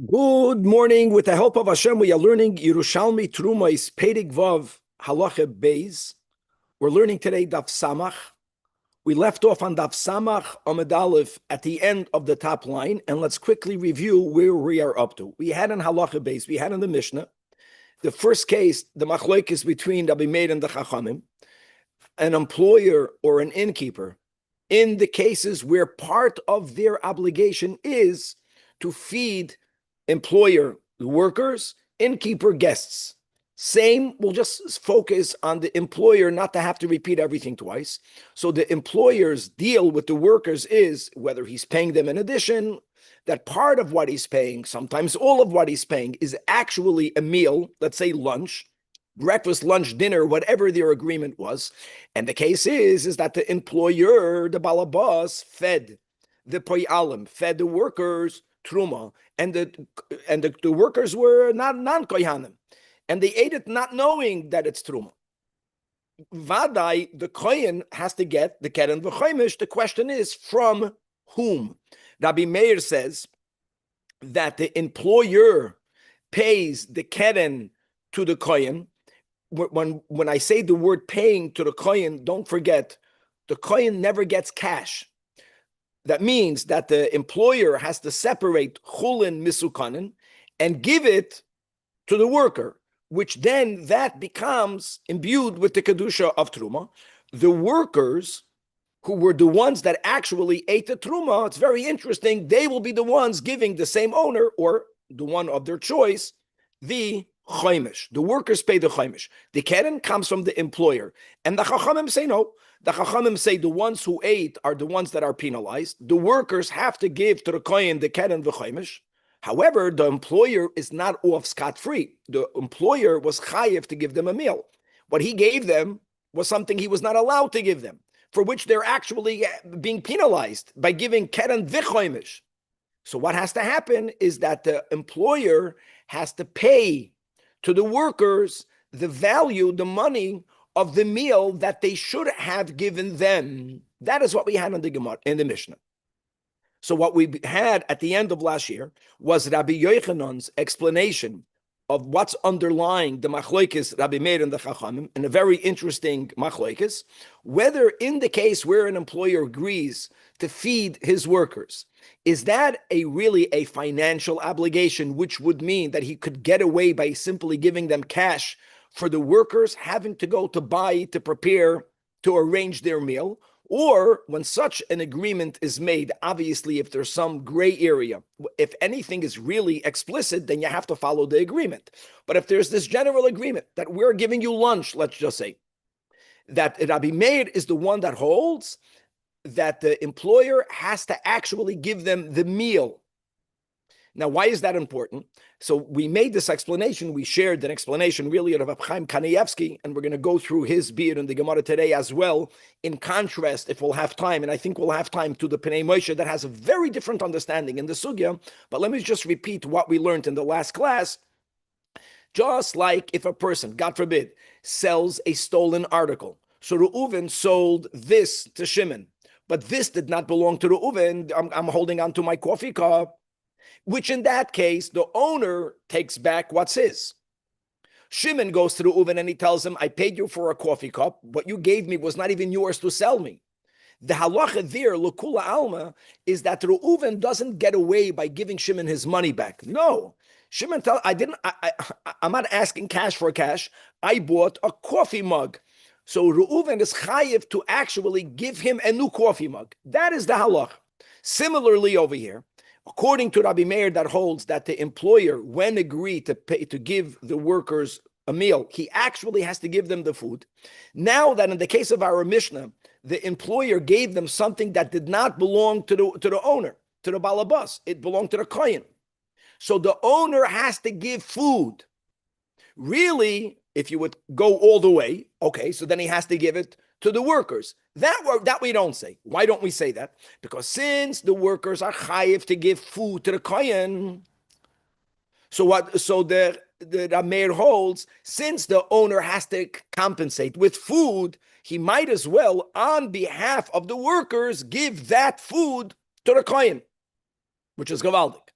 Good morning. With the help of Hashem, we are learning Yerushalmi Trumais Pedig Vav Halacha Beis. We're learning today Daf Samach. We left off on Daf Samach Amud Aleph at the end of the top line, and let's quickly review where we are up to. We had in Halacha Beis, we had in the Mishnah, the first case, the machlokes between Rabbi Meir and the Chachamim, an employer or an innkeeper, in the cases where part of their obligation is to feed employer workers, innkeeper guests. Same, we'll just focus on the employer, not to have to repeat everything twice. So the employer's deal with the workers is whether he's paying them in addition, that part of what he's paying, sometimes all of what he's paying, is actually a meal, let's say lunch, breakfast, lunch, dinner, whatever their agreement was. And the case is that the employer, the balabas, fed the poyalim, fed the workers truma, and the workers were not non-kohanim, and they ate it not knowing that it's truma. Vadai, the kohen has to get the keren v'chomish. The question is from whom? Rabbi Meir says that the employer pays the keren to the kohen. When I say the word paying to the kohen, don't forget, the kohen never gets cash. That means that the employer has to separate chulin misukanin and give it to the worker, which then that becomes imbued with the kedusha of truma. The workers who were the ones that actually ate the truma, it's very interesting, they will be the ones giving the same owner or the one of their choice the chaimish. The workers pay the chaimish. The keren comes from the employer. And the chachamim say no. The chachamim say the ones who ate are the ones that are penalized. The workers have to give to the kohen the keren v'chaimish. However, the employer is not off scot-free. The employer was chayiv to give them a meal. What he gave them was something he was not allowed to give them, for which they're actually being penalized by giving keren v'chaimish. So what has to happen is that the employer has to pay to the workers the value, the money of the meal that they should have given them. That is what we had in the Gemara, in the Mishnah. So what we had at the end of last year was Rabbi Yochanan's explanation of what's underlying the machlokes Rabbi Meir and the Chachamim, and a very interesting machlokes, whether in the case where an employer agrees to feed his workers, is that really a financial obligation, which would mean that he could get away by simply giving them cash for the workers having to go to buy, to prepare, to arrange their meal? Or when such an agreement is made, obviously, if there's some gray area, if anything is really explicit, then you have to follow the agreement. But if there's this general agreement that we're giving you lunch, let's just say, that Rabbi Meir is the one that holds that the employer has to actually give them the meal. Now, why is that important? So we made this explanation. We shared an explanation really of Rav Chaim Kanievsky, and we're going to go through his beer in the Gemara today as well. In contrast, if we'll have time, and I think we'll have time, to the Pnei Moshe that has a very different understanding in the sugya. But let me just repeat what we learned in the last class. Just like if a person, God forbid, sells a stolen article. So Reuven sold this to Shimon, but this did not belong to Reuven. I'm holding on to my coffee cup, which in that case, the owner takes back what's his. Shimon goes to Reuven and he tells him, I paid you for a coffee cup. What you gave me was not even yours to sell me. The halacha there, L'Kula Alma, is that Reuven doesn't get away by giving Shimon his money back. No. Shimon I'm not asking cash for cash. I bought a coffee mug. So Reuven is chayiv to actually give him a new coffee mug. That is the halacha. Similarly over here, according to Rabbi Meir, that holds that the employer, when agreed to pay to give the workers a meal, he actually has to give them the food. Now that in the case of our Mishnah, the employer gave them something that did not belong to the owner, to the balabas. It belonged to the kohen. So the owner has to give food. Really, if you would go all the way, okay, so then he has to give it to the workers. That we don't say. Why don't we say that? Because since the workers are chayiv to give food to the kohen, so the Rameir holds, since the owner has to compensate with food, he might as well, on behalf of the workers, give that food to the kohen, which is gavaldik.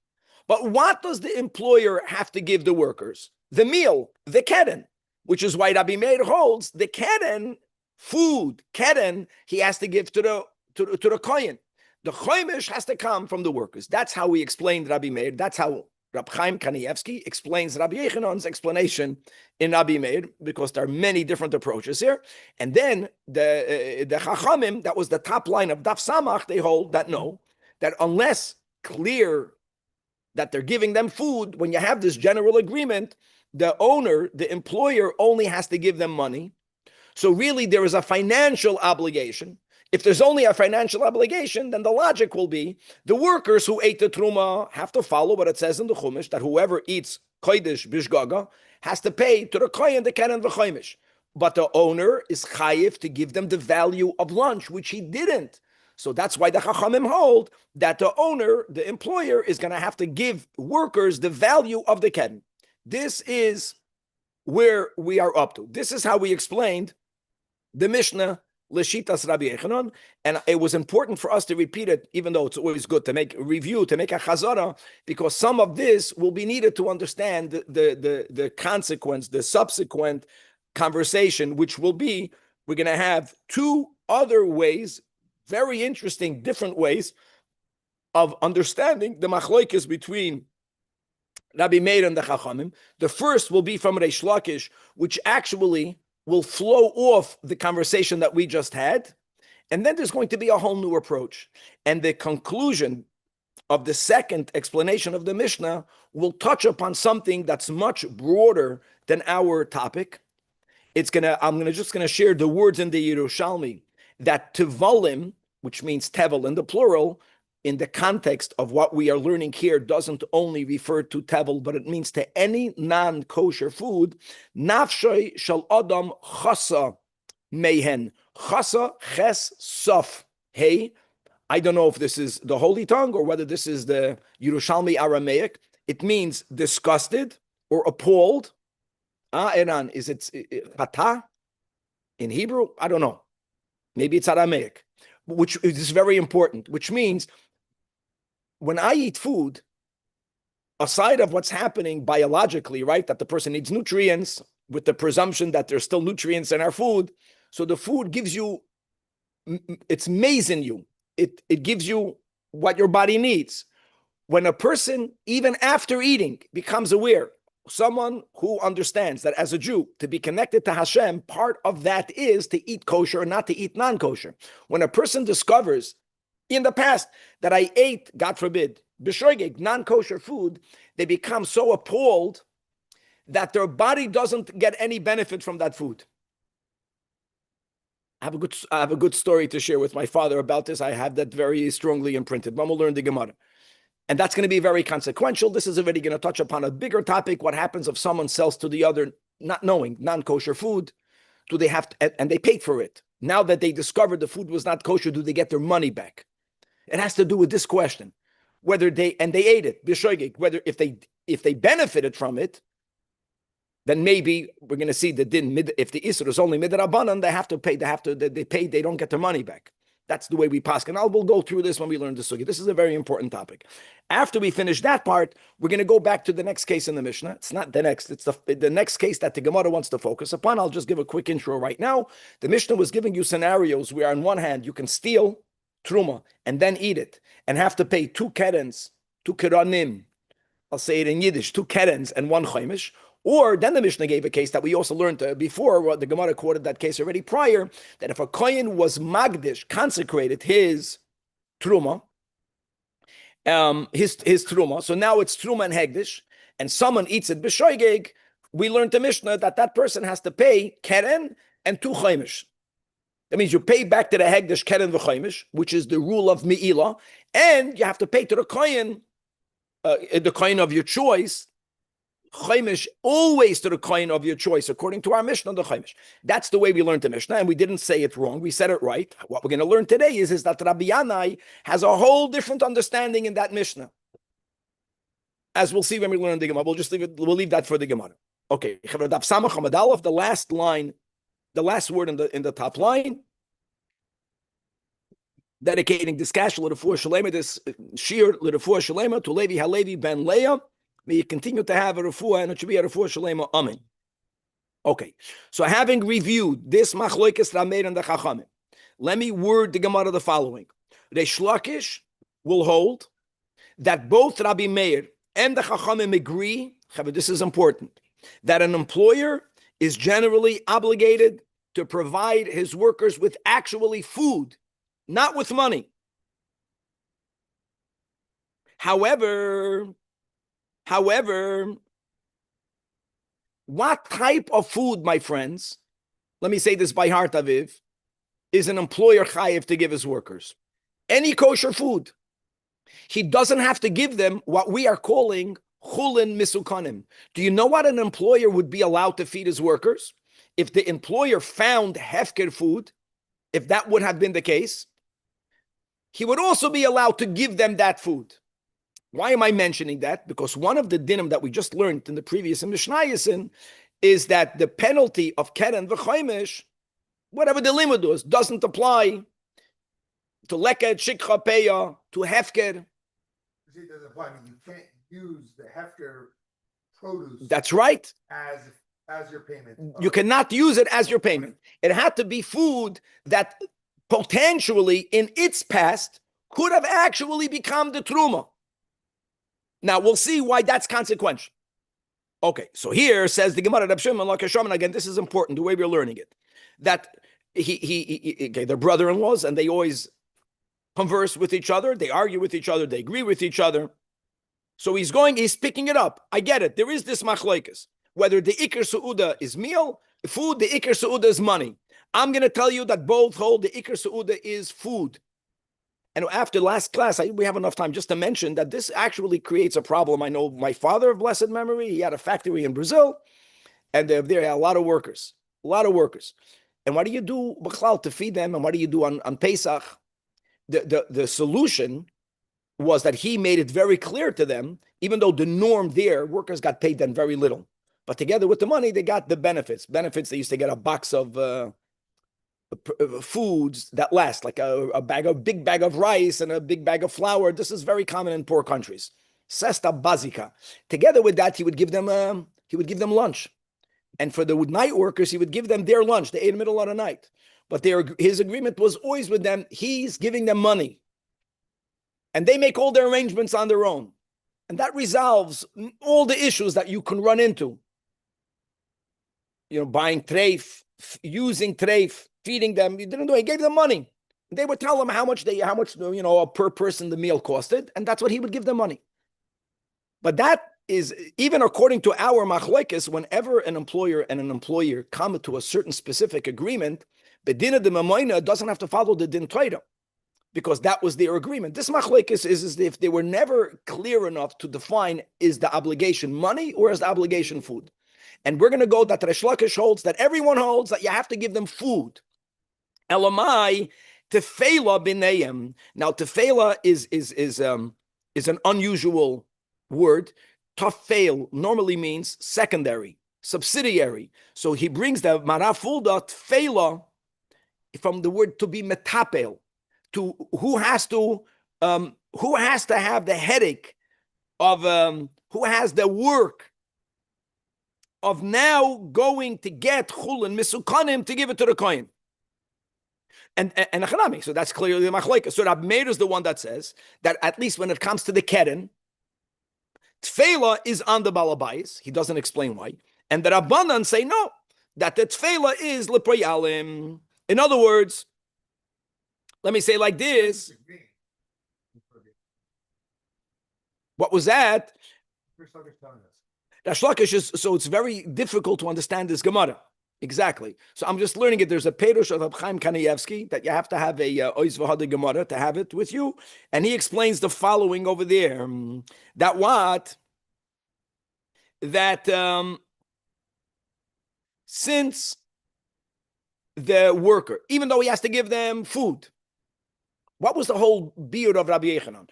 But what does the employer have to give the workers? The meal, the keren, which is why Rabbi Meir holds the keren, food, keren, he has to give to the kohen. The choimish has to come from the workers. That's how we explained Rabbi Meir. That's how Rab Chaim Kanievsky explains Rabbi Yechanan's explanation in Rabbi Meir, because there are many different approaches here. And then the Chachamim, that was the top line of Daf Samach, they hold that no, that unless clear that they're giving them food, when you have this general agreement, the owner, the employer, only has to give them money. So really there is a financial obligation. If there's only a financial obligation, then the logic will be the workers who ate the truma have to follow what it says in the Chumash, that whoever eats kodesh bishgaga has to pay to the kohen the keren v'choimish. But the owner is chayiv to give them the value of lunch, which he didn't. So that's why the Chachamim hold that the owner, the employer, is going to have to give workers the value of the keren. This is where we are up to. This is how we explained the Mishnah Leshitas Rabbi Yechanan, and it was important for us to repeat it, even though it's always good to make a review, to make a chazara, because some of this will be needed to understand the consequence, the subsequent conversation, which will be, we're going to have two other ways, very interesting, different ways of understanding the machloikis between Rabbi Meir and the Chachamim. The first will be from Reish Lakish, which actually will flow off the conversation that we just had. And then there's going to be a whole new approach. And the conclusion of the second explanation of the Mishnah will touch upon something that's much broader than our topic. I'm just gonna share the words in the Yerushalmi that tevalim, which means tevel in the plural, in the context of what we are learning here, doesn't only refer to tevel, but it means to any non-kosher food. Nafshay shal adam chasa mehen. Chasa ches sof. Hey, I don't know if this is the Holy Tongue or whether this is the Yerushalmi Aramaic. It means disgusted or appalled. Eran, is it chata in Hebrew? I don't know. Maybe it's Aramaic, which is very important, which means when I eat food, aside of what's happening biologically, right, that the person needs nutrients with the presumption that there's still nutrients in our food, so the food gives you, it's amazing you. It gives you what your body needs. When a person, even after eating, becomes aware, someone who understands that as a Jew, to be connected to Hashem, part of that is to eat kosher or not to eat non-kosher. When a person discovers in the past that I ate, God forbid, b'shoigeg, non-kosher food, they become so appalled that their body doesn't get any benefit from that food. I have a good story to share with my father about this. I have that very strongly imprinted. But we'll learn the Gemara. And that's going to be very consequential. This is already going to touch upon a bigger topic. What happens if someone sells to the other, not knowing, non-kosher food? Do they have to, and they paid for it. Now that they discovered the food was not kosher, do they get their money back? It has to do with this question. Whether they ate it, b'shoigeg, whether if they benefited from it, then maybe we're going to see that if the Isra is only midrabanan, they have to pay, they don't get their money back. That's the way we pass. And we'll go through this when we learn the sugi. This is a very important topic. After we finish that part, we're going to go back to the next case in the Mishnah. It's not the next, it's the next case that the Gemara wants to focus upon. I'll just give a quick intro right now. The Mishnah was giving you scenarios where on one hand, you can steal truma and then eat it and have to pay 2 kerens, 2 keranim. I'll say it in Yiddish, 2 kerens and 1 chaimish. Or then the Mishnah gave a case that we also learned before, the Gemara quoted that case already prior, that if a kohen was magdish, consecrated his truma, his truma, so now it's truma and hegdish, and someone eats it b'shoigeg, we learned the Mishnah that person has to pay keren and 2 chaimish. That means you pay back to the hegdish keren v'chaimish, which is the rule of me'ilah, and you have to pay to the kohen of your choice, chaimish, always to the kohen of your choice, according to our Mishnah, the chaimish. That's the way we learned the Mishnah, and we didn't say it wrong. We said it right. What we're going to learn today is that Rabbi Yanai has a whole different understanding in that Mishnah. As we'll see when we learn the Gemara. We'll leave that for the Gemara. Okay, the last line, the last word in the top line. dedicating this cash l'refuah shalema, this shir l'refuah shalema to Levi Halevi ben Leah. May you continue to have a refuah, and it should be a refuah shalema. Amen. Okay, so having reviewed this machloikes Rameir and the Chachamim, let me word the Gemara the following. Reish Lakish will hold that both Rabbi Meir and the Chachamim agree, this is important, that an employer is generally obligated to provide his workers with actually food, not with money. However, what type of food, my friends, let me say this by heart, Aviv, is an employer chayiv to give his workers? Any kosher food. He doesn't have to give them what we are calling chulin misukanim. Do you know what an employer would be allowed to feed his workers? If the employer found hefker food, if that would have been the case, he would also be allowed to give them that food. Why am I mentioning that? Because one of the dinim that we just learned in the previous Mishnah is that the penalty of keren v'choimish, whatever the limud is, doesn't apply to leket, shikha, peya, to hefker. It doesn't apply. I mean, you can't use the hefker produce. That's right. As your payment. You cannot use it as your payment. It had to be food that potentially in its past could have actually become the truma. Now, we'll see why that's consequential. Okay, so here says the Gemara, Reb Shimon, and again, this is important, the way we're learning it, that they're brother-in-laws, and they always converse with each other, they argue with each other, they agree with each other. So he's picking it up. I get it. There is this machlokes. Whether the Iker Su'uda is meal, food, the Iker Su'uda is money. I'm going to tell you that both hold the Iker Su'uda is food. And after last class, we have enough time just to mention that this actually creates a problem. I know my father of blessed memory, he had a factory in Brazil, and there had a lot of workers. And what do you do, B'chlal, to feed them? And what do you do on Pesach? The solution was that he made it very clear to them, even though the norm there, workers got paid then very little. But together with the money, they got the benefits. They used to get a box of foods that last, like a big bag of rice and a big bag of flour. This is very common in poor countries. Cesta basica. Together with that, he would give them lunch. And for the night workers, he would give them their lunch. They ate in the middle of the night. But his agreement was always with them. He's giving them money. And they make all their arrangements on their own. And that resolves all the issues that you can run into. Buying treif, using treif, feeding them. He didn't do it. He gave them money. They would tell him how much per person the meal costed, and that's what he would give them money. But that is, even according to our machlokes, whenever an employer and an employer come to a certain specific agreement, the din of the mamoina doesn't have to follow the din Torah, because that was their agreement. This machlokes is if they were never clear enough to define, is the obligation money or is the obligation food? And we're going to go that Reish Lakish holds, that everyone holds, that you have to give them food. Elamai tefela b'neiim. Now tefela is an unusual word. Tafel normally means secondary, subsidiary. So he brings the marafulda tefela from the word to be metapel, to who has to have the headache of who has the work of now going to get chulin misukanim to give it to the kohen. And achanami, so that's clearly the machlokes. So Rabbi Meir is the one that says that at least when it comes to the keren, tefela is on the balabais. He doesn't explain why. And the Rabbanan say no, that the tefela is leproyalim. In other words, let me say like this. What was that? Reish Lakish is, so it's very difficult to understand this Gemara. Exactly. So I'm just learning it. There's a Perush of Reb Chaim Kanievsky that you have to have a Ois V'Hada Gemara to have it with you. And he explains the following over there. Since the worker, even though he has to give them food, what was the whole beard of Rabbi Yechanan?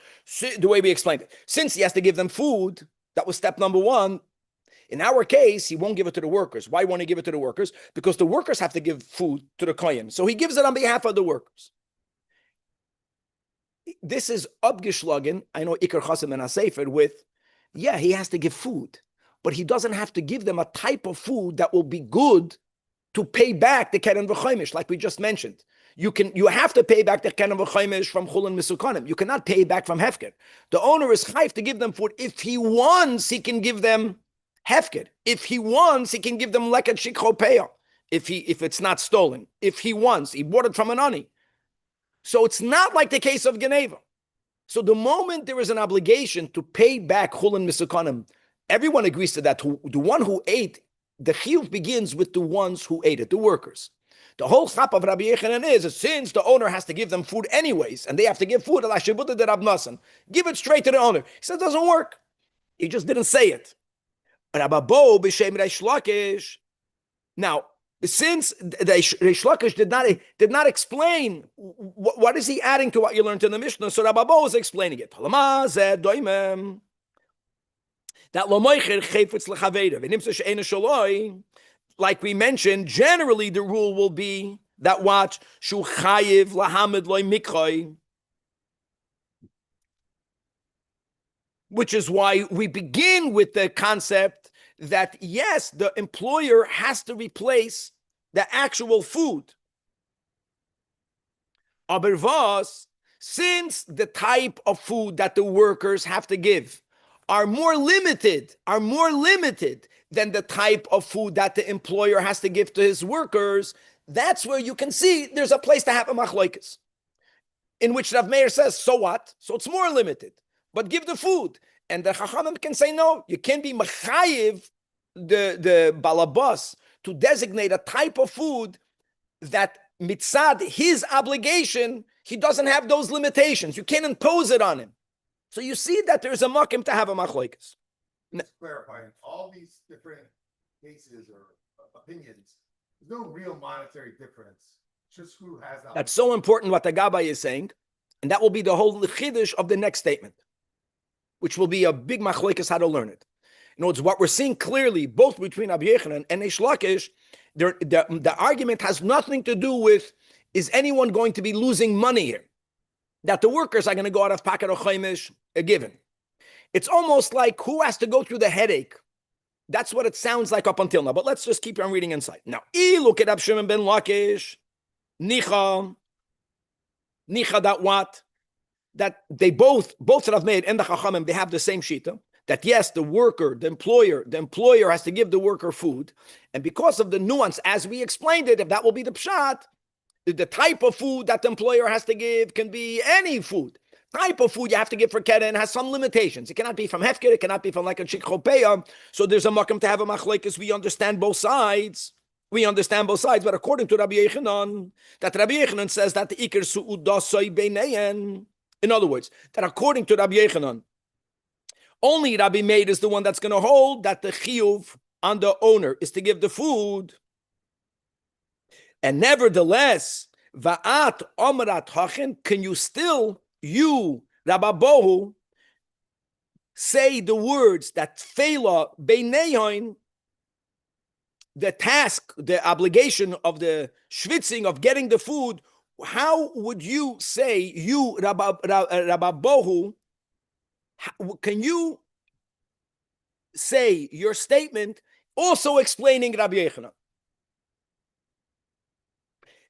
The way we explained it. Since he has to give them food, that was step number one. In our case, he won't give it to the workers. Why won't he give it to the workers? Because the workers have to give food to the kohen. So he gives it on behalf of the workers. this is abgeschlagen. I know Iker Chasim and Asefer with, yeah, he has to give food, but he doesn't have to give them a type of food that will be good to pay back the keren v'chaimish, like we just mentioned. You have to pay back the keren v'chaimish from chulin misukanim. You cannot pay it back from hefker. The owner is chayv to give them food. If he wants, he can give them hefker. If he wants, he can give them leket shikhopeya. If it's not stolen. If he wants, he bought it from an ani. So it's not like the case of Geneva. So the moment there is an obligation to pay back chulin misukanim, everyone agrees to that. The one who ate, the chiyuv begins with the ones who ate it, the workers. The whole chap of Rabbi Yechanan is since the owner has to give them food anyways, and they have to give food, give it straight to the owner. He said it doesn't work. He just didn't say it. Now, since the Reish Lakish did not explain what is he adding to what you learned in the Mishnah, so Rabbi Bo is explaining it. That like we mentioned, generally the rule will be that what shu chayiv lahamid loy mikroy, which is why we begin with the concept that yes, the employer has to replace the actual food. Aber was, since the type of food that the workers have to give are more limited than the type of food that the employer has to give to his workers, that's where you can see there's a place to have a machlokes, in which Rav Meir says, so what? So it's more limited, but give the food. And the Chachamim can say, no, you can't be mechayiv the balabas to designate a type of food that mitzad his obligation, he doesn't have those limitations. You can't impose it on him. So you see that there's a makim to have a machlokes. Just clarifying, all these different cases or opinions, there's no real monetary difference. Just who has that. That's so important what the Gabbai is saying, and that will be the whole chiddush of the next statement, which will be a big machlokes how to learn it. In other words, what we're seeing clearly, both between Rabbi Yechanan and Reish Lakish, the argument has nothing to do with, is anyone going to be losing money here? That the workers are going to go out of pocket or chaimish, a given. It's almost like who has to go through the headache. That's what it sounds like up until now. But let's just keep on reading inside. Now, look at Rab Shimon ben Lakish, Nicha, that what? That they both Rav Meir and the Chachamim, they have the same shita. That yes, the worker, the employer has to give the worker food. And because of the nuance, as we explained it, if that will be the pshat, the type of food that the employer has to give can be any food. Type of food you have to give for keren has some limitations. It cannot be from hefker, it cannot be from like a chikhopeya. So there's a makom to have a machlekes. We understand both sides. But according to Rabbi Yechanan, that Rabbi Yechanan says that the ikir su'udasoi beineyen. In other words, that according to Rabbi Yechanan, only Rabbi Meir is the one that's going to hold that the chiyuv on the owner is to give the food. And nevertheless, va'at omrat hachen, can you still, Rabbi Bohu, say the words that feila beineyon, the task, the obligation of the schwitzing, of getting the food, how would you say, Rabbi Bohu, can you say your statement also explaining Rabbi Yechanan?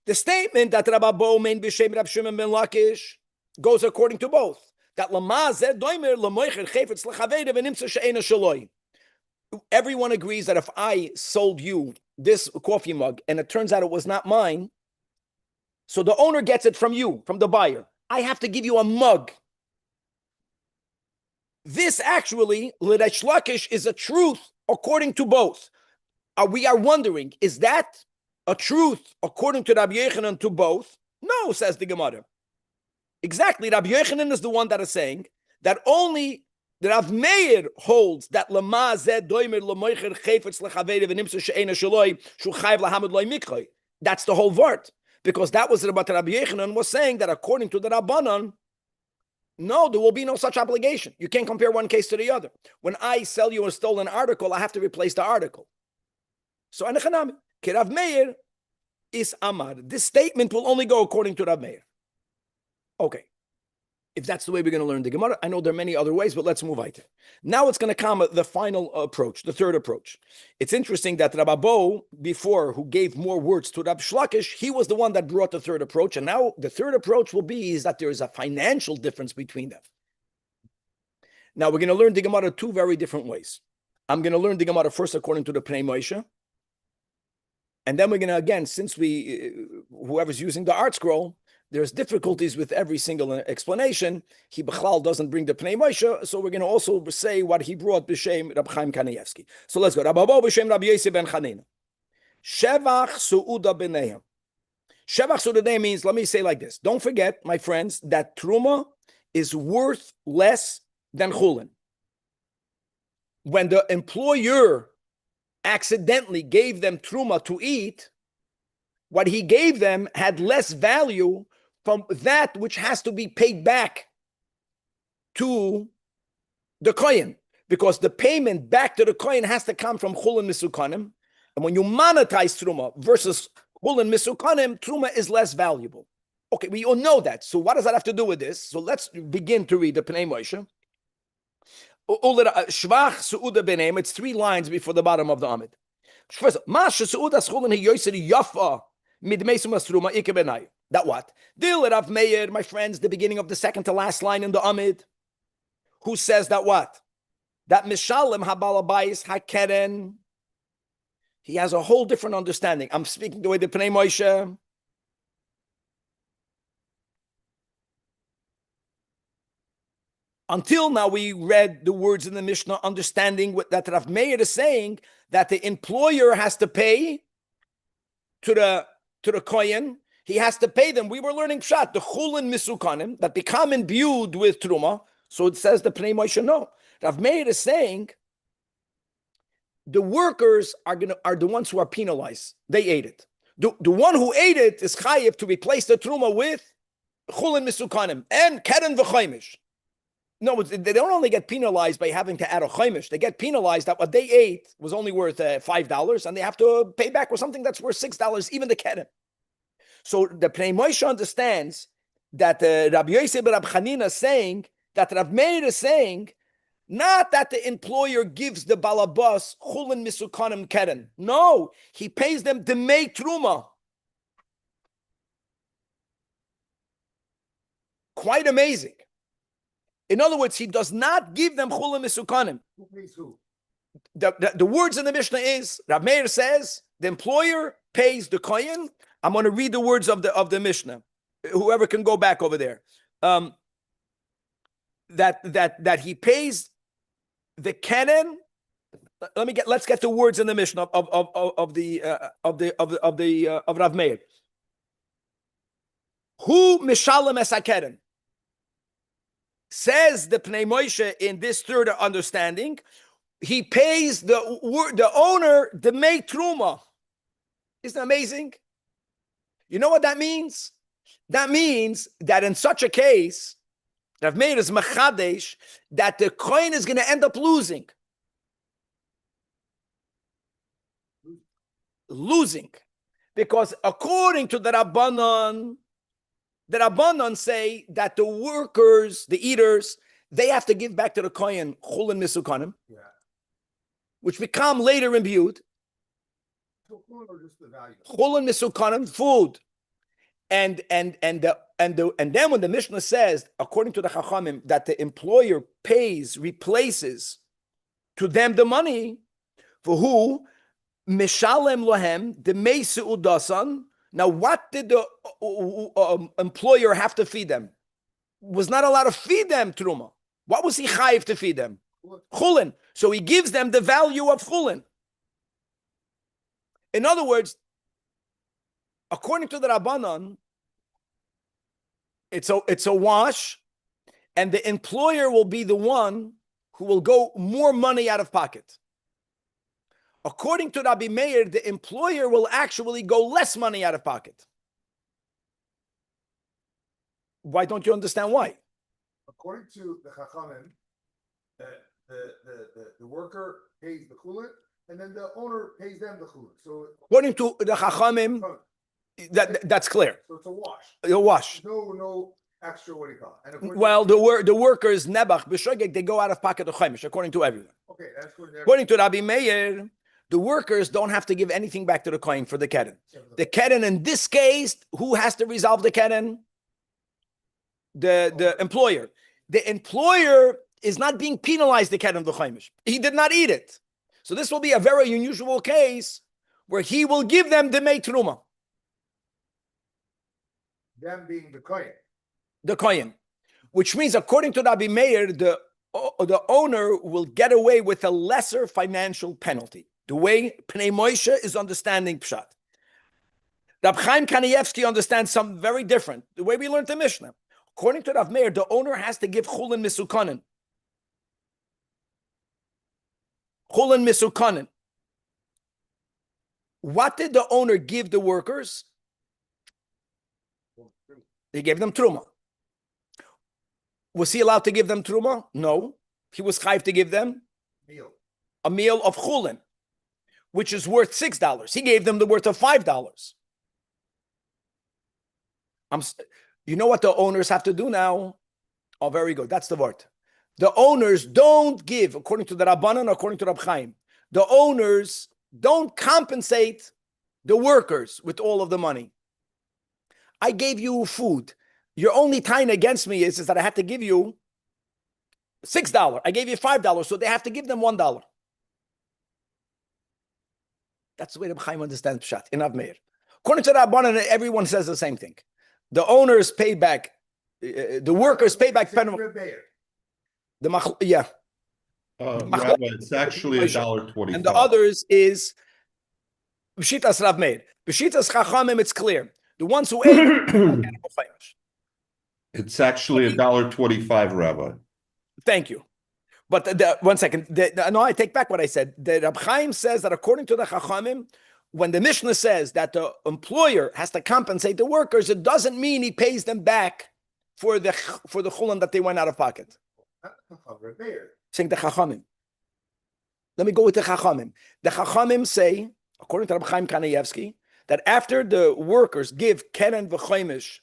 The statement that Rabbi Bo made b'shem Rab Shimon ben Lakish goes according to both. That everyone agrees that if I sold you this coffee mug and it turns out it was not mine, so the owner gets it from you, from the buyer, I have to give you a mug. This actually, L'Reish Lakish, is a truth according to both. We are wondering, is that a truth according to Rabbi Yechanan to both? No, says the Gemara. Exactly, Rabbi Yechanan is the one that is saying that only the Rav Meir holds that lama zed doimer lemoicher chayfetz lechaveri v'nimsa she'ena shaloi shu chayv lahamid loy mikroy. That's the whole word, because that was what Rabbi Yechanan was saying, that according to the Rabbanan, no, there will be no such obligation. You can't compare one case to the other. When I sell you a stolen article, I have to replace the article. So anachanami, ki Rav Meir is amar. This statement will only go according to Rav Meir. Okay. If that's the way we're going to learn the Gemara. I know there are many other ways, but let's move on. Now it's going to come the final approach, the third approach. It's interesting that Rabbi before, who gave more words to Rab Shlakish, he was the one that brought the third approach. And now the third approach will be is that there is a financial difference between them. Now we're going to learn the Gemara two very different ways. I'm going to learn the Gemara first according to the Pnei Moshe. And then we're going to, again, since whoever's using the art scroll, there's difficulties with every single explanation. He Bechlal doesn't bring the Pnei Moshe, so we're going to also say what he brought b'shem Rab Chaim Kanievsky. So let's go. Rabbi b'shem Rabbi Yosef ben Chanina. Shevach su'uda b'neihem. Shevach su'uda means, let me say like this. Don't forget, my friends, that Truma is worth less than Chulin. When the employer accidentally gave them Truma to eat, what he gave them had less value from that which has to be paid back to the kohen, because the payment back to the kohen has to come from chulin misukanim, and when you monetize truma versus chulin misukanim, truma is less valuable. Okay, we all know that. So what does that have to do with this? So let's begin to read the Pnei Moshe. Shvach su'uda b'neim. It's 3 lines before the bottom of the Amid. First, ma she'uda schulin he yoyser yafa. That what? Dil Rav Meir, my friends, the beginning of the second to last line in the Amid, who says that what? That Mishalem Habalabais Hakeren, he has a whole different understanding. I'm speaking the way the Pnei Moshe. Until now, we read the words in the Mishnah, understanding that Rav Meir is saying that the employer has to pay to the kohen, he has to pay them. We were learning pshat, the chulin misukanim, that become imbued with truma. So it says the Pnei Moshe, no. Rav Meir is saying the workers are the ones who are penalized. They ate it. The one who ate it is chayiv to replace the truma with chulin misukanim and keren v'chaimish. No, they don't only get penalized by having to add a chaimish. They get penalized that what they ate was only worth $5, and they have to pay back with something that's worth $6, even the keren. So the Pnei Moshe understands that Rabbi Yosef ben Rabbi Chanina is saying that Rav Meir is saying not that the employer gives the balabas chulin misukanim keren. No, he pays them demei truma. Quite amazing. In other words, he does not give them chulin misukanim. Who pays who? The words in the Mishnah is, Rav Meir says, the employer pays the kohen. I'm going to read the words of the Mishnah. Whoever can go back over there. That he pays the keren. Let's get the words in the Mishnah of Rav Meir. Hu mishalem es hakeren. Says the Pnei Moshe in this third understanding, he pays the owner the mei truma. Isn't that amazing? You know what that means? That means that in such a case, Rav Meir is mechadesh that the kohen is going to end up losing. Losing. Because according to the Rabbanon say that the workers, the eaters, they have to give back to the kohen chulin misukanim, which become later imbued. Chulin misukanim, food, and then when the Mishnah says, according to the Chachamim, that the employer replaces to them the money for who mishalem lohem the mei seudasan. Now, what did the employer have to feed them? Was not allowed to feed them truma. What was he chayiv to feed them? Chulin. So he gives them the value of chulin. In other words, according to the Rabbanon, it's a wash, and the employer will be the one who will go more money out of pocket. According to Rabbi Meir, the employer will actually go less money out of pocket. Why don't you understand why? According to the Chachamim, the worker pays the chulin, and then the owner pays them the chulin. So according to the Chachamim, that's clear. So it's a wash. A wash. No extra, what do you call it? And Well, the workers, Nebach, B'Shogeg, they go out of pocket of Chaimish, according to everyone. okay, that's good. According to Rabbi Meir, the workers don't have to give anything back to the Kohen for the Keren. The Keren, in this case, who has to resolve the Keren? The employer. The employer is not being penalized, the Keren of the Chaimish. He did not eat it. So this will be a very unusual case where he will give them the Mei Truma. Them being the Kohen. The Kohen. Which means, according to Rabbi Meir, the owner will get away with a lesser financial penalty. The way Pnei Moshe is understanding Pshat. Rab Chaim Kanievsky understands something very different. The way we learned the Mishnah. According to Rav Meir, the owner has to give Chulin Misukanin. Chulin Misukanin. What did the owner give the workers? He gave them Truma. Was he allowed to give them Truma? No. He was chayv to give them a meal of Chulin, which is worth $6. He gave them the worth of $5. You know what the owners have to do now? Oh, very good. That's the word. The owners don't give, according to the Rabbanan, according to Rab Chaim, the owners don't compensate the workers with all of the money. I gave you food. Your only time against me is that I had to give you $6. I gave you $5, so they have to give them $1. That's the way Reb Chaim understands Pshat in Av Meir. According to Rabbanan, everyone says the same thing. The owners pay back, the workers pay back. Yeah. Rabbi, it's actually $1.25. And the others is B'shitas Rav Meir. B'shitas Chachamim, it's clear. The ones who ate. It's actually $1.25, Rabbi. Thank you. But 1 second. No, I take back what I said. The Rab Chaim says that according to the Chachamim, when the Mishnah says that the employer has to compensate the workers, it doesn't mean he pays them back for the chulin that they went out of pocket. Saying the Chachamim. Let me go with the Chachamim. The Chachamim say, according to Rab Chaim Kanievsky, that after the workers give Keren v'choimish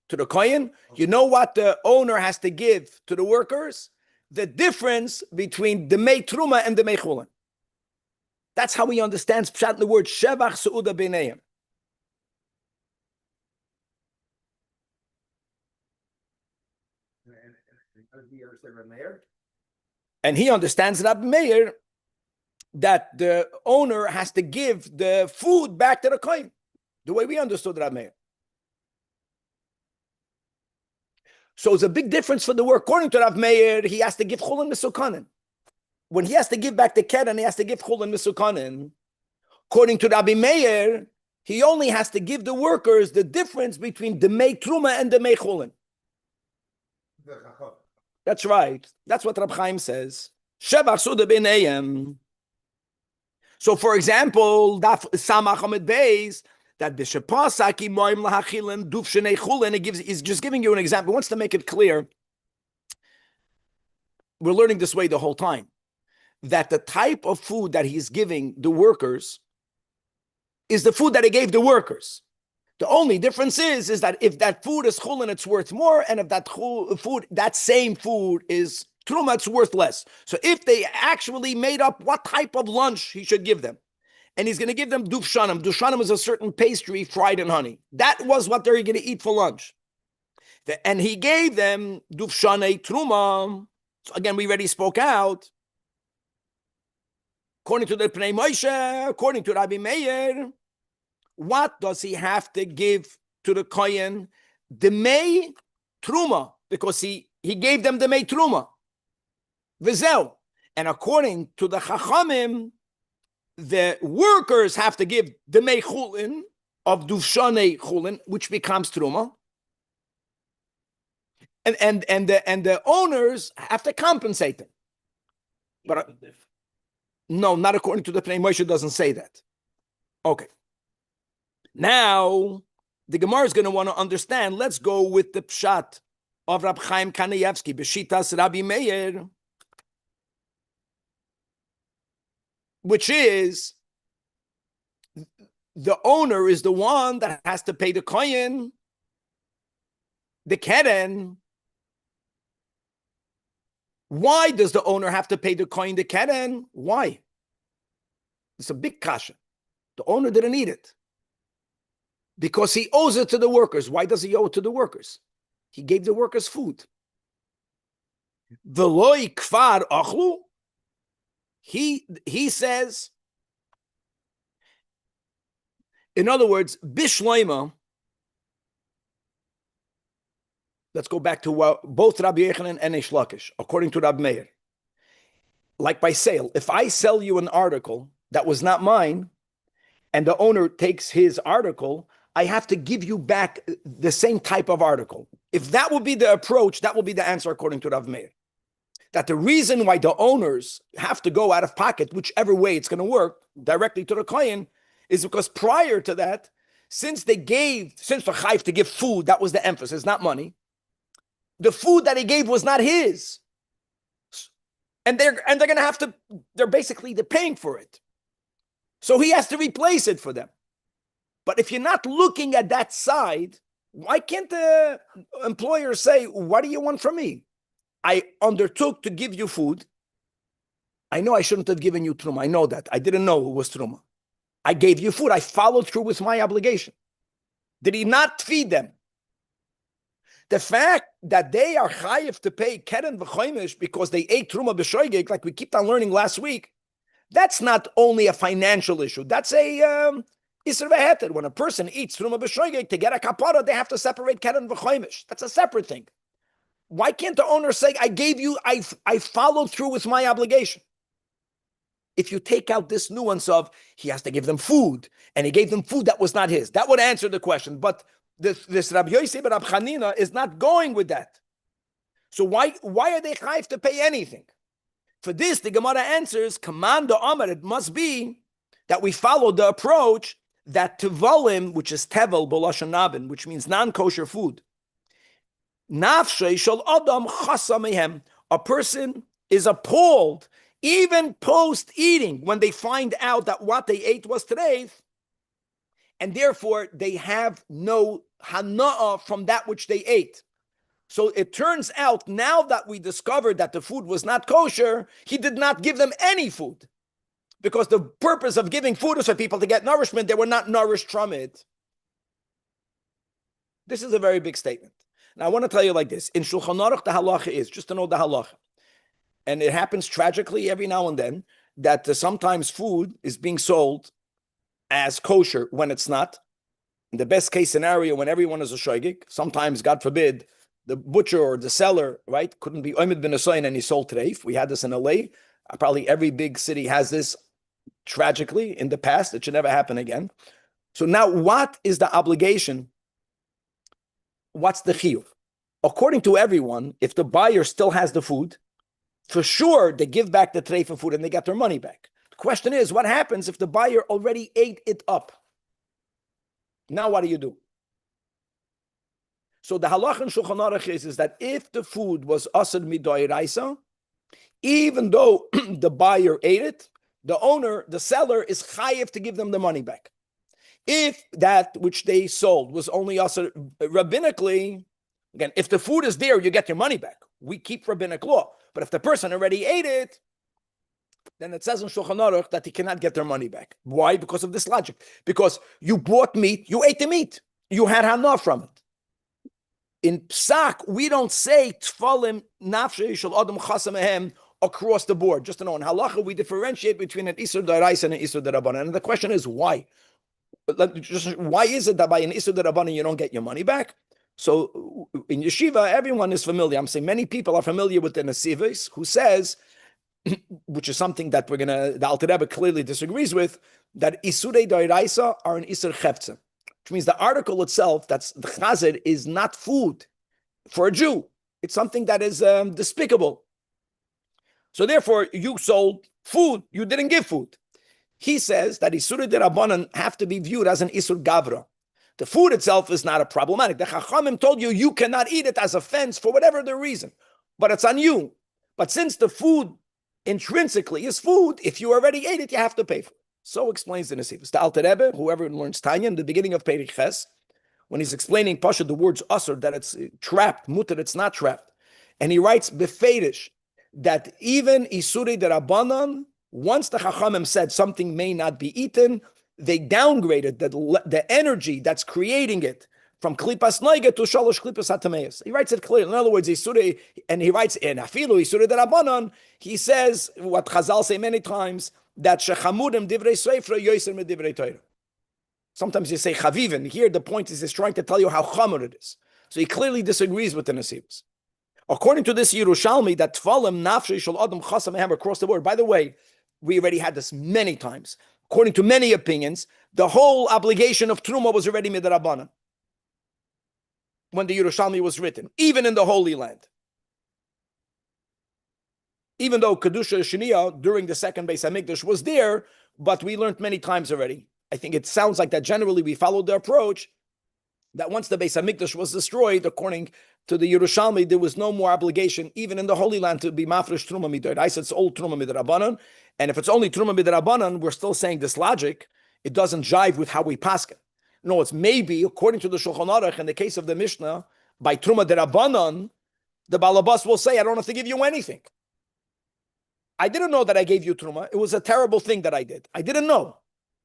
to the Kohen, you know what the owner has to give to the workers? The difference between the Mei Truma and the Mei Chulin. That's how he understands Pshat in the word Shevach Seuda B'neiim. And he understands Rabbi Meir that the owner has to give the food back to the Kohen, the way we understood Rabbi Meir. So it's a big difference for the work. According to Rav Meir, he has to give Chulin Misukanin. When he has to give back the Keren, he has to give Chulin Misukanin. According to Rabbi Meir, he only has to give the workers the difference between the Mei Truma and the Mei Chulin. That's right. That's what Rab Chaim says. Shevach Suda B'neiim. So, for example, Daf Samach Amid Beis, that b'shepasaki moim lahachilin duf shnei chulin. He's just giving you an example. He wants to make it clear. We're learning this way the whole time, that the type of food that he's giving the workers is the food that he gave the workers. The only difference is that if that food is chulin, it's worth more, and if that same food is truma, it's worth less. So if they actually made up what type of lunch he should give them, and he's going to give them dufshanim. Dufshanim is a certain pastry fried in honey. That was what they're going to eat for lunch. And he gave them dufshanei truma. So again, we already spoke out. According to the Pnei Moshe, according to Rabbi Meir, what does he have to give to the Kohen? The Mei Truma, because he gave them the Mei Truma. V'zeu. And according to the Chachamim, the workers have to give the Mei Chulin of Dufshanei Chulin, which becomes Truma. And the owners have to compensate them. But no, not according to the Pnei Moshe, doesn't say that. Okay. Now, the Gemara is going to want to understand. Let's go with the Pshat of Rab Chaim Kanievsky, B'shitas Rabbi Meir, which is the owner is the one that has to pay the Kohen the keren. Why does the owner have to pay the coin the keren? Why? It's a big kasha. The owner didn't need it because he owes it to the workers. Why does he owe it to the workers? He gave the workers food. V'loi kfar achlu. He says, in other words, bishleima. Let's go back to both Rabbi Yechanan and Eish Lakish, according to Rabbi Meir. Like by sale, if I sell you an article that was not mine, and the owner takes his article, I have to give you back the same type of article. If that would be the approach, that will be the answer according to Rav Meir. That the reason why the owners have to go out of pocket, whichever way it's going to work, directly to the client, is because prior to that, since the chayv to give food, that was the emphasis, not money. The food that he gave was not his. And they're going to have to, they're paying for it. So he has to replace it for them. But if you're not looking at that side, why can't the employer say, what do you want from me? I undertook to give you food. I know I shouldn't have given you truma. I know that. I didn't know it was truma. I gave you food. I followed through with my obligation. Did he not feed them? The fact that they are chayiv to pay keren v'choimish because they ate truma b'shoigig, like we kept on learning last week, that's not only a financial issue. That's a isser v'heter. When a person eats truma b'shoigig, to get a kapara, they have to separate keren v'choimish. That's a separate thing. Why can't the owner say, I gave you, I followed through with my obligation? If you take out this nuance of he has to give them food, and he gave them food that was not his, that would answer the question. But this Rabbi Yosef and Rabbi Chanina is not going with that. So why are they chayiv to pay anything? For this, the Gemara answers, command the Amar, it must be that we follow the approach that tevalim, which is tevel b'lashon nabin, which means non-kosher food, nafshei shel adam chasa mehem, a person is appalled even post-eating when they find out that what they ate was treif, and therefore they have no hana'ah from that which they ate. So it turns out now that we discovered that the food was not kosher, he did not give them any food. Because the purpose of giving food is for people to get nourishment. They were not nourished from it. This is a very big statement. Now I want to tell you like this. In Shulchan Aruch, the halacha is, just to know the halacha, and it happens tragically every now and then, that sometimes food is being sold as kosher when it's not. In the best case scenario, when everyone is a shoygig, sometimes, God forbid, the butcher or the seller, right, couldn't be oimid ben asoyin and he sold treif. We had this in LA. Probably every big city has this tragically in the past. It should never happen again. So now what is the obligation? What's the chiyuv? According to everyone, if the buyer still has the food, for sure they give back the treif of food and they get their money back. The question is, what happens if the buyer already ate it up? Now what do you do? So the halach in Shulchan Aruch is that if the food was asur midoraisa, even though the buyer ate it, the owner, the seller, is chayiv to give them the money back. If that which they sold was only asur rabbinically, again, if the food is there, you get your money back. We keep rabbinic law. But if the person already ate it, then it says in Shulchan Aruch that he cannot get their money back. Why? Because of this logic. Because you bought meat, you ate the meat. You had hana from it. In Psak, we don't say tfalim nafshei shel adam chasa mehem across the board. Just to know, in halacha, we differentiate between an isur d'oraisa and an isur d'rabbanan. And the question is, why? Why is it that by an isur d'rabbanan you don't get your money back? So in yeshiva, everyone is familiar. I'm saying many people are familiar with the Nesivis, who says, which is something that the Alter Rebbe clearly disagrees with, that isurei d'oraisa are an isur cheftzim. Which means the article itself, that's the chazer, is not food for a Jew. It's something that is despicable. So therefore, you sold food, you didn't give food. He says that Isurei D'Rabbanan have to be viewed as an Isur Gavra. The food itself is not a problematic. The Chachamim told you you cannot eat it as a fence for whatever the reason, but it's on you. But since the food intrinsically is food, if you already ate it, you have to pay for it. So explains the Nesivos. The Alter Rebbe, whoever learns Tanya, in the beginning of Perich Ches, when he's explaining Pasha, the words asur, that it's trapped, mutar, it's not trapped. And he writes befedish that even Isuri de Rabbanan, once the Chachamim said something may not be eaten, they downgraded the energy that's creating it from klipas noiga to shalosh klipas hatameus. He writes it clearly. In other words, Isuri, and he writes in Afilu Isuri de Rabbanan, he says what Chazal say many times, that shechamudim divrei seifra yoser me divrei Torah. Sometimes you say chavivin. Here the point is he's trying to tell you how chamur it is. So he clearly disagrees with the Nesivos. According to this Yerushalmi, that tfalim nafshei shel adam chasam hammer across the board. By the way, we already had this many times. According to many opinions, the whole obligation of truma was already midrabanan when the Yerushalmi was written, even in the Holy Land. Even though Kedusha Sheniya during the second Beis HaMikdash was there, but we learned many times already. I think it sounds like that generally we followed the approach that once the Beis HaMikdash was destroyed, according to the Yerushalmi, there was no more obligation, even in the Holy Land, to be mafresh truma midoid. I said it's all truma midrabanan, and if it's only truma midrabanan, we're still saying this logic. It doesn't jive with how we paskin. No, it's maybe according to the Shulchan Aruch in the case of the Mishnah by truma derabanan, the balabas will say, "I don't have to give you anything. I didn't know that I gave you truma. It was a terrible thing that I did. I didn't know.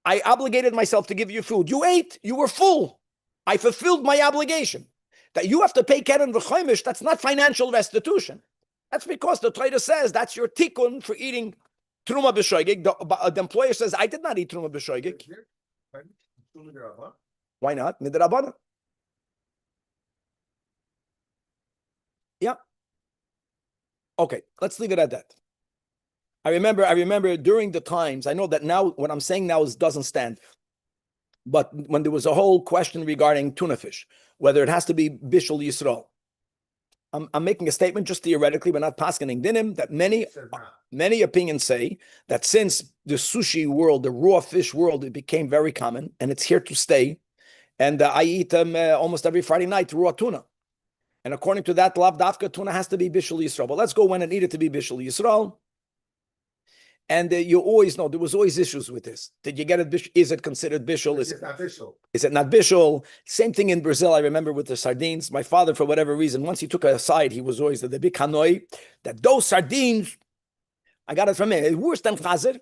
I obligated myself to give you food. You ate. You were full. I fulfilled my obligation. That you have to pay keren v'chomish, that's not financial restitution. That's because the Torah says that's your tikkun for eating truma b'shoigig. The employer says, I did not eat truma b'shoigig. Why not? Midrabanan. Yeah. Okay, let's leave it at that. I remember during the times, I know that now what I'm saying now doesn't stand. But when there was a whole question regarding tuna fish, whether it has to be Bishul Yisrael, I'm making a statement just theoretically, but not paskening dinim, that many opinions say that since the sushi world, the raw fish world, it became very common and it's here to stay. And I eat them almost every Friday night, raw tuna. And according to that, lav dafka tuna has to be Bishul Yisrael. But let's go when it needed to be Bishul Yisrael. And you always know there was always issues with this. Did you get it? Is it considered bishul? Is it not bishul? Is it not bishul? Same thing in Brazil. I remember with the sardines. My father, for whatever reason, once he took it aside, he was always the big hanoi that those sardines. I got it from him. Worse than chazer.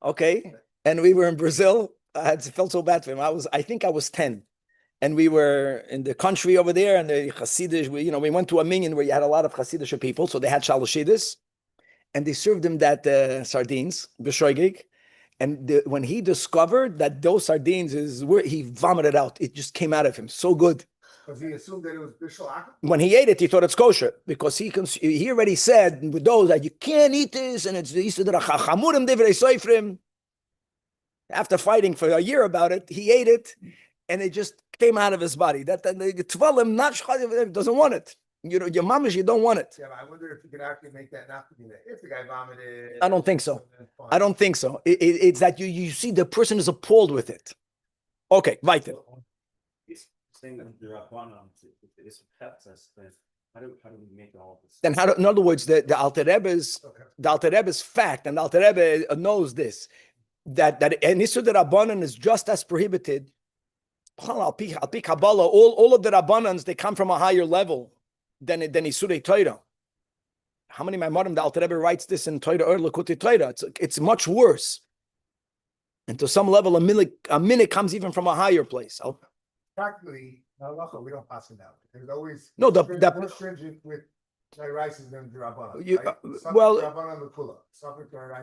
Okay, and we were in Brazil. I felt so bad for him. I think I was 10, and we were in the country over there, and the Hasidish. We went to a minyan where you had a lot of Hasidish people, so they had shalashidis. And they served him that sardines, b'shoigig. And when he discovered that those sardines he vomited out. It just came out of him. So good. Because he assumed that it was bishul akum? When he ate it, he thought it's kosher. Because he already said with those that you can't eat this. And he said that chamurim divrei soifrim. After fighting for a year about it, he ate it. And it just came out of his body. That the tvalim doesn't want it. Your mamish, you don't want it. Yeah, but I wonder if you could actually make that not to be that. If the guy vomited. I don't think so. I don't think so. It's that you see the person is appalled with it. Okay, weiter. How do we make all of this? Then in other words, the Alter Rebbe's fact, and the Alter Rebbe knows this, that Nisur de Rabbanan is just as prohibited. Al Pi Kabbalah, all of the Rabbanans, they come from a higher level than Isurei Torah. How many Maimarim the Alter Rebbe writes this in Torah or Likutei Torah? It's much worse. And to some level, a minute comes even from a higher place. Practically, we don't pass it out. There's always no more stringent with rices than Rabbanan.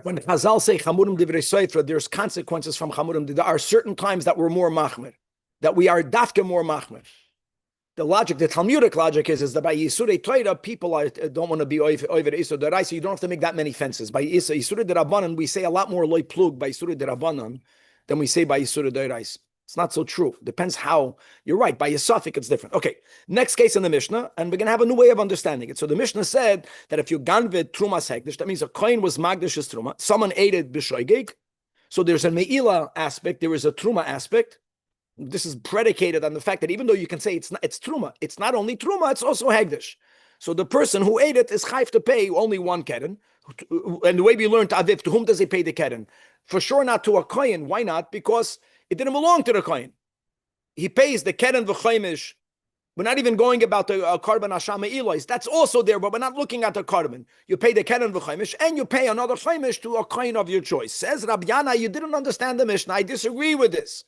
When Chazal say Chamurim Divrei Soifra, there's consequences from Chamurim. There are certain times that we're more machmir, that we are dafka more machmir. The logic, the Talmudic logic is that by Yisurei Torah, people don't want to be over Isur Derai, so you don't have to make that many fences. By Yisurei Derabanan, we say a lot more loy plug by Yisurei Derabanan than we say by Yisurei Derais. It's not so true. Depends how. You're right. By Yisafik, it's different. Okay, next case in the Mishnah, and we're going to have a new way of understanding it. So the Mishnah said that if you ganvid trumas hekdesh, that means a coin was magdash's truma, someone ate it b'shoigig, so there's a me'ila aspect, there is a truma aspect. This is predicated on the fact that even though you can say it's truma, it's not only truma, it's also hegdish. So the person who ate it is chayv to pay only one keren. And the way we learned aviv, to whom does he pay the keren? For sure not to a kohen. Why not? Because it didn't belong to the kohen. he pays the keren v'chaimish. We're not even going about the korban hashama ilois. That's also there, but we're not looking at the korban. You pay the keren v'chaimish, and you pay another chaimish to a kohen of your choice. Says Rabbi Yana, you didn't understand the Mishnah. I disagree with this.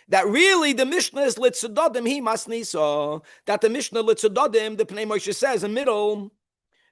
That really the Mishnah is litzudadim he masnisa. That the Mishnah litzudadim, the Pnei Moshe says in middle,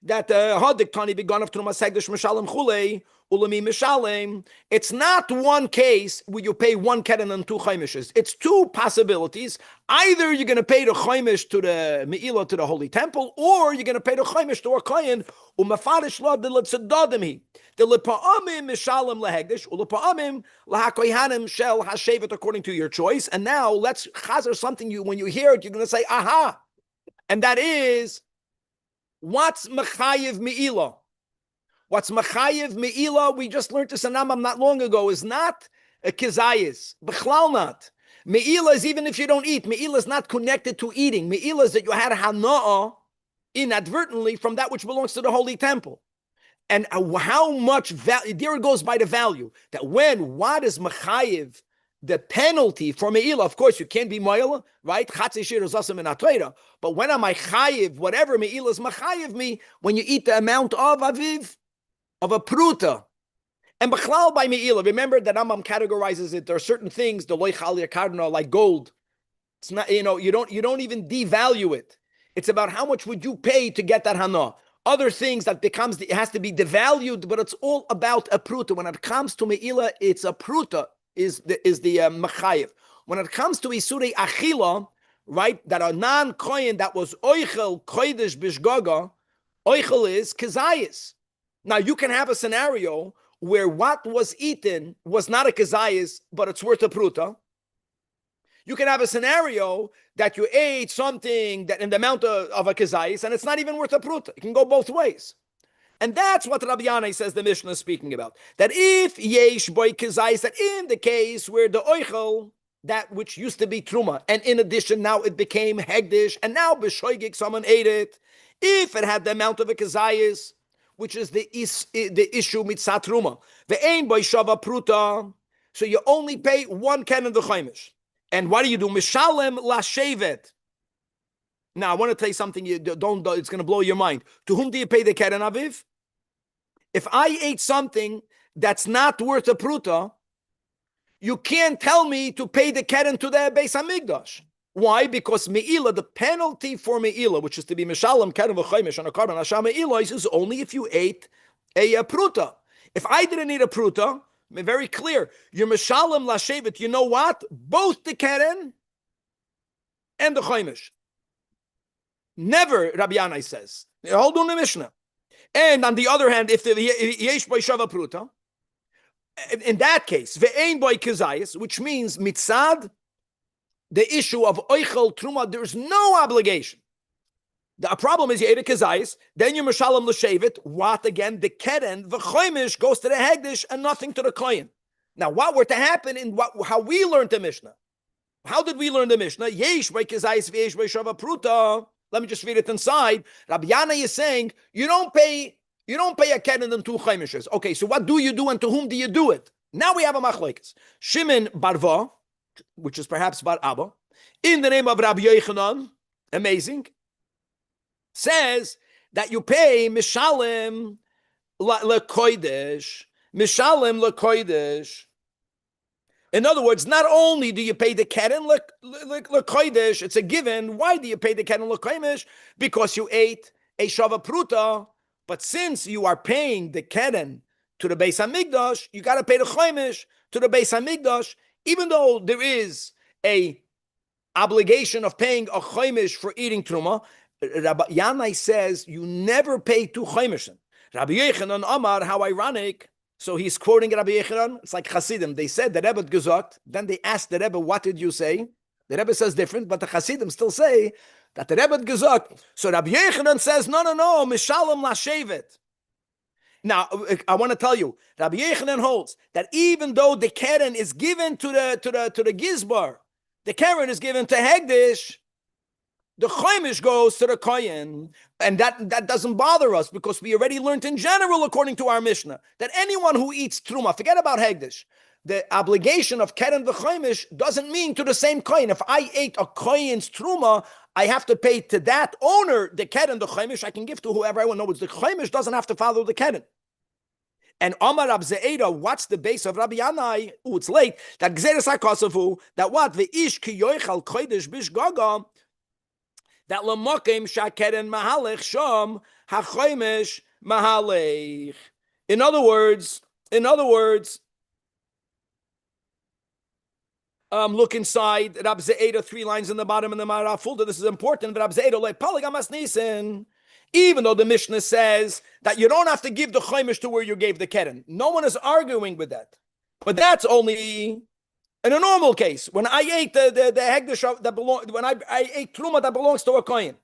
that hadik tani begun of trumas hegdish mishalem chulei ulami mishalem. It's not one case where you pay one keren and two chaimishes. It's two possibilities. Either you're going to pay the chaimish to the meila to the holy temple, or you're going to pay the chaimish to a kohen umafarish lo de litzudadim he. The lepa'amim mishalem lehegdish ulepa'amim lahakoyhanim shel hashevet according to your choice. And now let's chazer something. When you hear it, you're going to say aha, and that is. What's mechayev meila? What's mechayev meila? We just learned this in Rambam not long ago. Is not a kizayis. B'chlal not. Meila is even if you don't eat. Meila is not connected to eating. Meila is that you had hana'ah inadvertently from that which belongs to the holy temple. And how much value? There it goes by the value. That what is mechayev? The penalty for meila, of course, you can't be meila, right? But when am I chayiv? Whatever meila is machayiv me when you eat the amount of aviv of a pruta, and b'chlal by meila. Remember that Rambam categorizes it. There are certain things the loy chal yakardna like gold. It's not you don't even devalue it. It's about how much would you pay to get that hana. Other things that it has to be devalued, but it's all about a pruta. When it comes to meila, it's a pruta. Is the mechayev. When it comes to isurei achila, right, that a non-kohen that was oichel kodesh bishgaga, oichel is kazayis. Now you can have a scenario where what was eaten was not a kazayis, but it's worth a pruta. You can have a scenario that you ate something that in the amount of a kazayis and it's not even worth a pruta. It can go both ways. And that's what Rabbi Yanai says the Mishnah is speaking about. That if yesh boy kizayis, that in the case where the oichel, that which used to be truma, and in addition now it became hegdish, and now b'shoigig someone ate it, if it had the amount of a kizayis, which is the issue mitzat truma, the ein boy shava pruta, so you only pay one keren v'chaimish. And what do you do? Mishalem lashevet. Now, I want to tell you something. It's going to blow your mind. To whom do you pay the keren aviv? If I ate something that's not worth a pruta, you can't tell me to pay the keren to the Beis Hamikdash. Why? Because meila, the penalty for meila, which is to be mishalem keren v'chaimish on a korban hasham meila, is only if you ate a pruta. If I didn't eat a pruta, very clear, you're mishalem lashevet. You know what? Both the keren and the chaimish. Never, Rabbi Yanai says. Hold on the Mishnah. And on the other hand, if the yesh boy shava pruta, in that case, ve'ein boy kizayis, which means mitzad, the issue of oichel truma, there's no obligation. The problem is you ate a kizayis, then you're mishalem l'shevet. What again? The keren v'choimish goes to the hegdish and nothing to the kohen. Now, what were to happen in how we learned the Mishnah? How did we learn the Mishnah? Yesh boy kizayis ve'yesh boy shava pruta. Let me just read it inside. Rabbi Yanai is saying you don't pay a keren and two chaimishes. Okay, so what do you do and to whom do you do it? Now we have a machlekes. Shimon Barva, which is perhaps Bar Abba, in the name of Rabbi Yochanan, amazing, says that you pay mishalem lekodesh, mishalem lekodesh. In other words, not only do you pay the keren l'kodesh, it's a given. Why do you pay the keren l'kodesh? Because you ate a shava pruta. But since you are paying the keren to the Beis Hamikdash, you got to pay the chaimish to the Beis Hamikdash, even though there is a obligation of paying a chaimish for eating truma. Rabbi Yanai says you never pay two chaimishim. Rabbi Yochanan Amar, how ironic. So he's quoting Rabbi Yochanan. It's like Hasidim. They said the Rebbe gesagt. Then they asked the Rebbe, what did you say? The Rebbe says different, but the Hasidim still say that the Rebbe gesagt. So Rabbi Yochanan says, no, mishalem lashevet. Now, I want to tell you, Rabbi Yochanan holds that even though the keren is given to the gizbar, the keren is given to Hegdish, the chaimish goes to the kohen, and that doesn't bother us because we already learned in general, according to our Mishnah, that anyone who eats truma, forget about hegdish, the obligation of keren v'chaimish doesn't mean to the same kohen. If I ate a kohen's truma, I have to pay to that owner the keren, the chaimish I can give to whoever I want. No, the chaimish doesn't have to follow the keren. And Amar Rab Ze'eda, what's the base of Rabbi Yanai? Oh, it's late. That Gzeres HaKosavu, that what? Ve'ish ki yoichal kodesh bishgaga, that Lamokim shakeren mahalech shom hachoimish mahalech. In other words, look inside Rab Ze'eda, 3 lines in the bottom in the Marafulda. This is important. Rab Ze'eda like Paligamas Nisan. Even though the Mishnah says that you don't have to give the chaimish to where you gave the keren. No one is arguing with that. But that's only in a normal case. When I ate the hegdish that belong, when I ate truma that belongs to a kohen.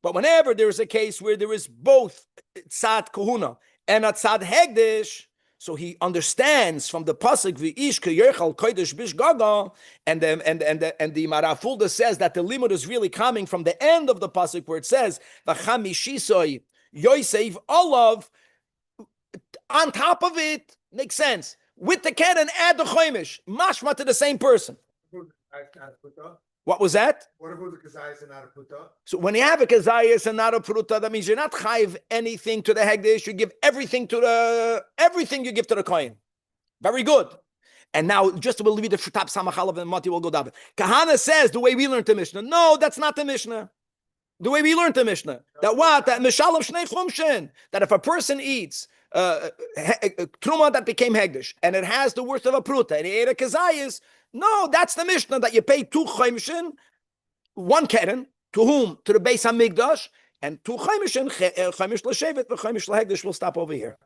But whenever there is a case where there is both tzad kahuna and a tzad hegdish, so he understands from the pasuk v'ish k'yerchal kodesh bishgaga, and the Marafulda says that the limud is really coming from the end of the pasuk where it says v'chamishisoy yosev olav. On top of it, makes sense. With the keren, add the chaimish, mashma to the same person. What was that? What if it was a kazayas and not a pruta? So when you have a kazayas and not a pruta, that means you're not chayiv anything to the hegdish. You give everything you give to the kohen. Very good. And now just we'll leave the top samachalav and mati will go down. Kahana says the way we learned the Mishnah. No, that's not the Mishnah. The way we learned the Mishnah. That what? That mishalav shnei chumshin. That if a person eats truma that became hegdish and it has the worth of a pruta and he ate a kazayas. No, that's the Mishnah that you pay 2 chaimishin, 1 keren, to whom? To the Beis HaMikdash, and 2 chaimishin, chaimish l'shevet, the chaimish l'hegdish will stop over here.